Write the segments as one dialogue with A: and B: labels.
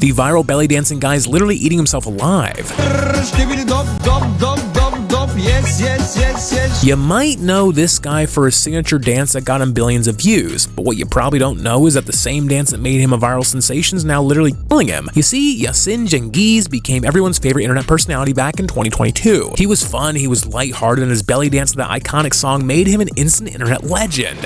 A: The viral belly dancing guy is literally eating himself alive. You might know this guy for his signature dance that got him billions of views, but what you probably don't know is that the same dance that made him a viral sensation is now literally killing him. You see, Yasin Cengiz became everyone's favorite internet personality back in 2022. He was fun, he was lighthearted, and his belly dance to that iconic song made him an instant internet legend.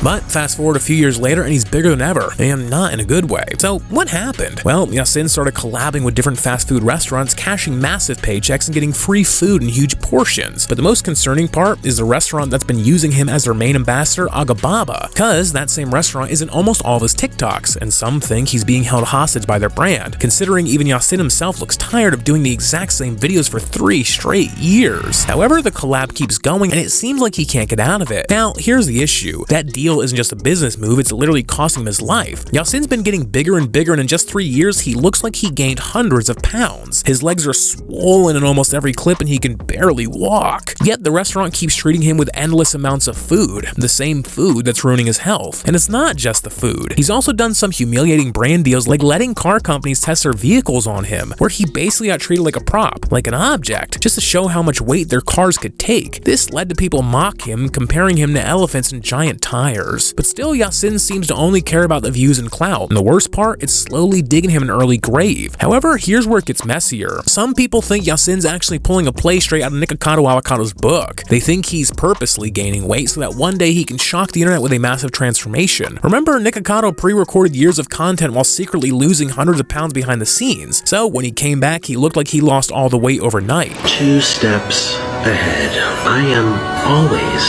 A: But fast forward a few years later and he's bigger than ever, and not in a good way. So what happened? Well, Yasin started collabing with different fast food restaurants, cashing massive paychecks and getting free food in huge portions. But the most concerning part is the restaurant that's been using him as their main ambassador, Agababa, cause that same restaurant is in almost all of his TikToks, and some think he's being held hostage by their brand, considering even Yasin himself looks tired of doing the exact same videos for 3 straight years. However, the collab keeps going and it seems like he can't get out of it. Now, here's the issue. That deal isn't just a business move, it's literally costing him his life. Yasin's been getting bigger and bigger, and in just 3 years, he looks like he gained hundreds of pounds. His legs are swollen in almost every clip and he can barely walk. Yet the restaurant keeps treating him with endless amounts of food, the same food that's ruining his health. And it's not just the food. He's also done some humiliating brand deals like letting car companies test their vehicles on him, where he basically got treated like a prop, like an object, just to show how much weight their cars could take. This led to people mock him, comparing him to elephants and giant tires. But still, Yasin seems to only care about the views and clout, and the worst part, it's slowly digging him an early grave. However, here's where it gets messier. Some people think Yasin's actually pulling a play straight out of Nikocado Avocado's book. They think he's purposely gaining weight so that one day he can shock the internet with a massive transformation. Remember, Nikocado pre-recorded years of content while secretly losing hundreds of pounds behind the scenes, so when he came back, he looked like he lost all the weight overnight.
B: 2 steps ahead. I am always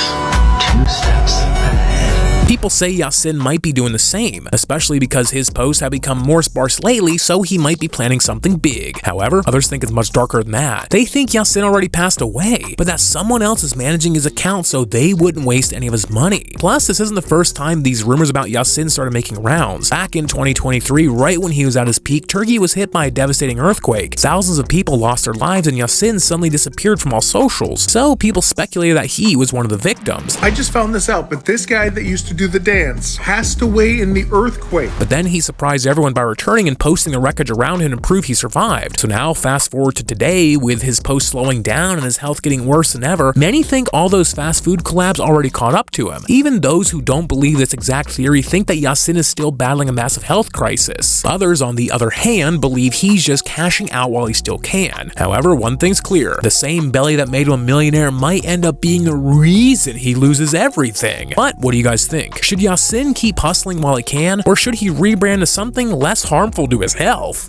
B: 2 steps ahead.
A: People say Yasin might be doing the same, especially because his posts have become more sparse lately, so he might be planning something big. However, others think it's much darker than that. They think Yasin already passed away, but that someone else is managing his account so they wouldn't waste any of his money. Plus, this isn't the first time these rumors about Yasin started making rounds. Back in 2023, right when he was at his peak, Turkey was hit by a devastating earthquake. Thousands of people lost their lives and Yasin suddenly disappeared from all socials, so people speculated that he was one of the victims.
C: I just found this out, but this guy that used to do the dance passed away in the earthquake.
A: But then he surprised everyone by returning and posting the wreckage around him to prove he survived. So now fast forward to today, with his post slowing down and his health getting worse than ever, many think all those fast food collabs already caught up to him. Even those who don't believe this exact theory think that Yasin is still battling a massive health crisis. Others, on the other hand, believe he's just cashing out while he still can. However, one thing's clear, the same belly that made him a millionaire might end up being the reason he loses everything. But what do you guys think? Should Yasin keep hustling while he can, or should he rebrand to something less harmful to his health?